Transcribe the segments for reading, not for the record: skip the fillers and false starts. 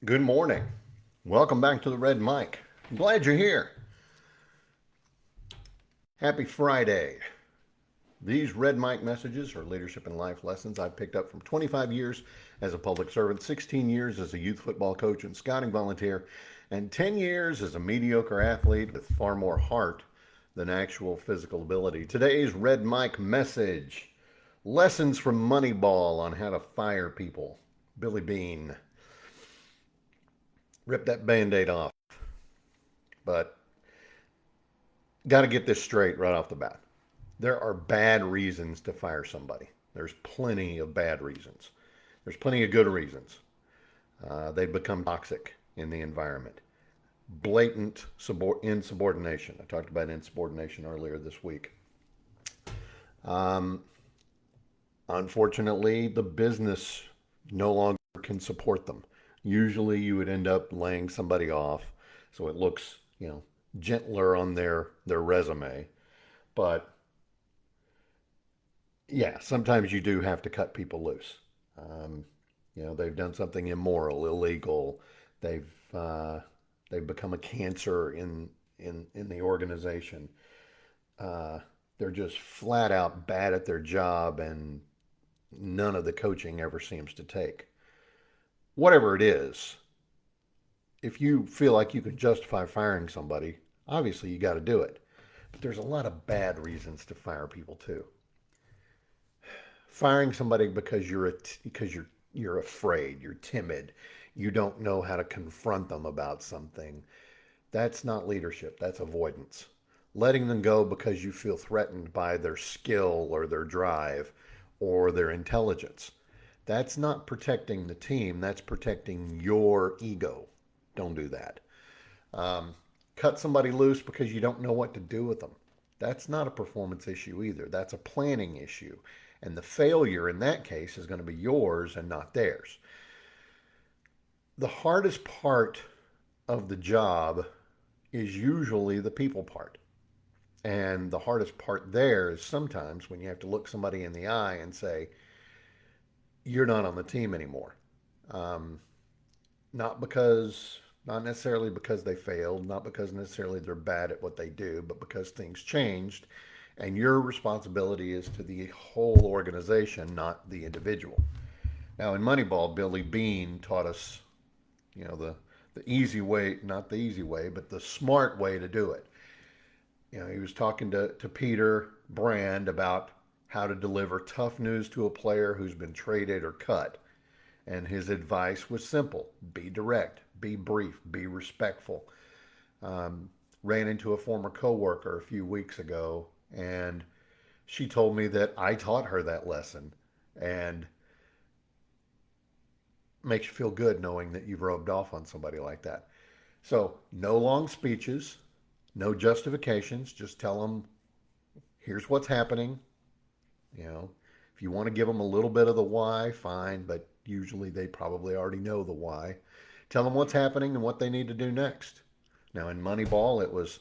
Good morning. Welcome back to the Red Mic. I'm glad you're here. Happy Friday. These Red Mic messages are leadership and life lessons I've picked up from 25 years as a public servant, 16 years as a youth football coach and scouting volunteer, and 10 years as a mediocre athlete with far more heart than actual physical ability. Today's Red Mic message: lessons from Moneyball on how to fire people. Billy Bean. Rip that band aid off. But got to get this straight right off the bat. There are bad reasons to fire somebody. There's plenty of bad reasons. There's plenty of good reasons. They become toxic in the environment. Blatant insubordination. I talked about insubordination earlier this week. Um, Unfortunately, the business no longer can support them. Usually, you would end up laying somebody off, so it looks, gentler on their resume. But yeah, sometimes you do have to cut people loose. Um, they've done something immoral, illegal. They've uh, they've become a cancer in the organization. Uh, they're just flat out bad at their job, and none of the coaching ever seems to take. Whatever it is, if you feel like you can justify firing somebody, obviously you got to do it. But there's a lot of bad reasons to fire people too. Firing somebody because you're afraid, you're timid, you don't know how to confront them about something. That's not leadership, that's avoidance. Letting them go because you feel threatened by their skill or their drive or their intelligence. That's not protecting the team, that's protecting your ego. Don't do that. Um, Cut somebody loose because you don't know what to do with them. That's not a performance issue either. That's a planning issue. And the failure in that case is going to be yours and not theirs. The hardest part of the job is usually the people part. And the hardest part there is sometimes when you have to look somebody in the eye and say, you're not on the team anymore. Um, not necessarily because they failed, not because necessarily they're bad at what they do, but because things changed, and your responsibility is to the whole organization, not the individual. Now, in Moneyball, Billy Bean taught us, the easy way, not the easy way, but the smart way to do it. He was talking to Peter Brand about how to deliver tough news to a player who's been traded or cut. And his advice was simple: be direct, be brief, be respectful. Um, Ran into a former coworker a few weeks ago, and she told me that I taught her that lesson. And makes you feel good knowing that you've rubbed off on somebody like that. So, no long speeches, no justifications. Just tell them, here's what's happening. You know, if you want to give them a little bit of the why, fine, but usually they probably already know the why. Tell them what's happening and what they need to do next. Now, in Moneyball, it was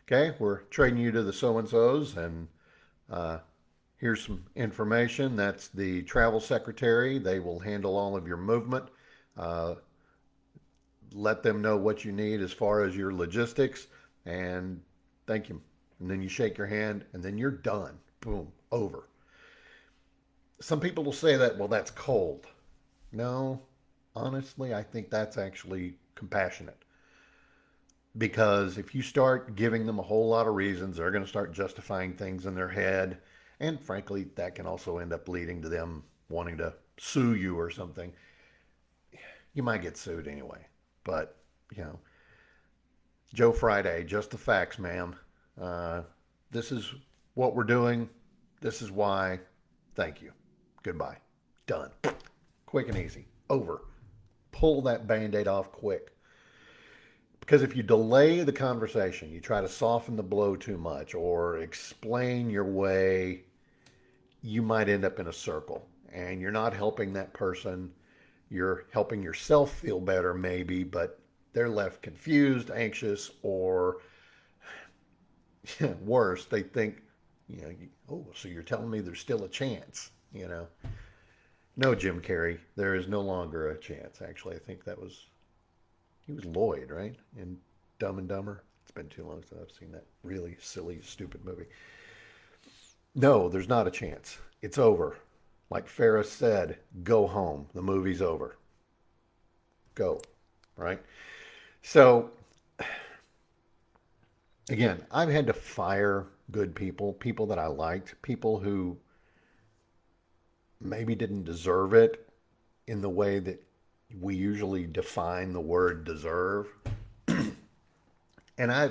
okay, we're trading you to the so and so's, and uh, here's some information. That's the travel secretary. They will handle all of your movement. Uh, let them know what you need as far as your logistics, and thank you. And then you shake your hand, and then you're done. Boom, over. Some people will say that, well, that's cold. No, honestly, I think that's actually compassionate. Because if you start giving them a whole lot of reasons, they're going to start justifying things in their head. And frankly, that can also end up leading to them wanting to sue you or something. You might get sued anyway. But, you know, Joe Friday, just the facts, ma'am. Uh, this is what we're doing. This is why. Thank you. Goodbye. Done. Quick and easy. Over. Pull that band aid off quick. Because if you delay the conversation, you try to soften the blow too much or explain your way, you might end up in a circle. And you're not helping that person. You're helping yourself feel better, maybe, but they're left confused, anxious, or worse, they think, oh, so you're telling me there's still a chance. No, Jim Carrey, there is no longer a chance. Actually, I think that was He was Lloyd, right? In Dumb and Dumber. It's been too long since I've seen that really silly, stupid movie. No, there's not a chance. It's over. Like Ferris said, go home. The movie's over. Go. Right? So, again, I've had to fire good people, people that I liked, people who maybe didn't deserve it in the way that we usually define the word deserve. And I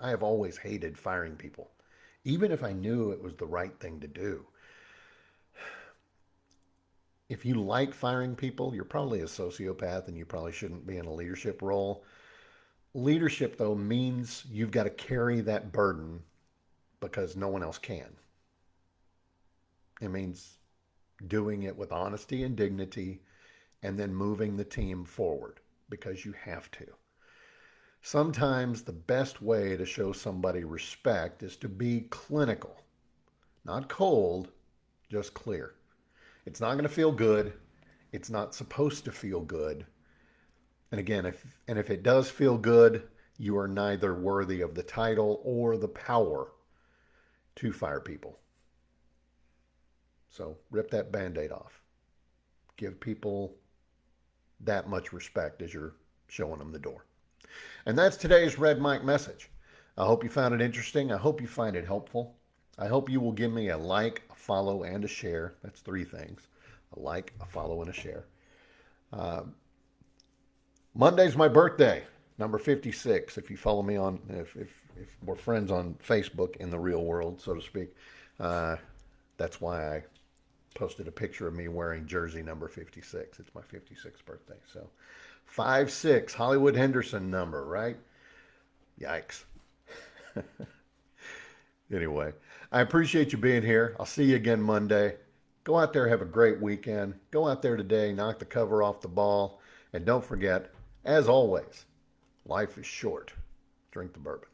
have always hated firing people, even if I knew it was the right thing to do. If you like firing people, you're probably a sociopath and you probably shouldn't be in a leadership role. Leadership, though, means you've got to carry that burden because no one else can. It means doing it with honesty and dignity and then moving the team forward because you have to. Sometimes the best way to show somebody respect is to be clinical, not cold, just clear. It's not going to feel good. It's not supposed to feel good. And again, if it does feel good, you are neither worthy of the title or the power to fire people. So rip that band-aid off. Give people that much respect as you're showing them the door. And that's today's Red Mike message. I hope you found it interesting. I hope you find it helpful. I hope you will give me a like, a follow, and a share. That's three things: a like, a follow, and a share. Uh, Monday's my birthday, number 56. If you follow me on, if we're friends on Facebook in the real world, so to speak, uh, that's why I posted a picture of me wearing jersey number 56. It's my 56th birthday. So 5'6", Hollywood Henderson number, right? Yikes. Anyway, I appreciate you being here. I'll see you again Monday. Go out there, have a great weekend. Go out there today, knock the cover off the ball. And don't forget, as always, life is short. Drink the bourbon.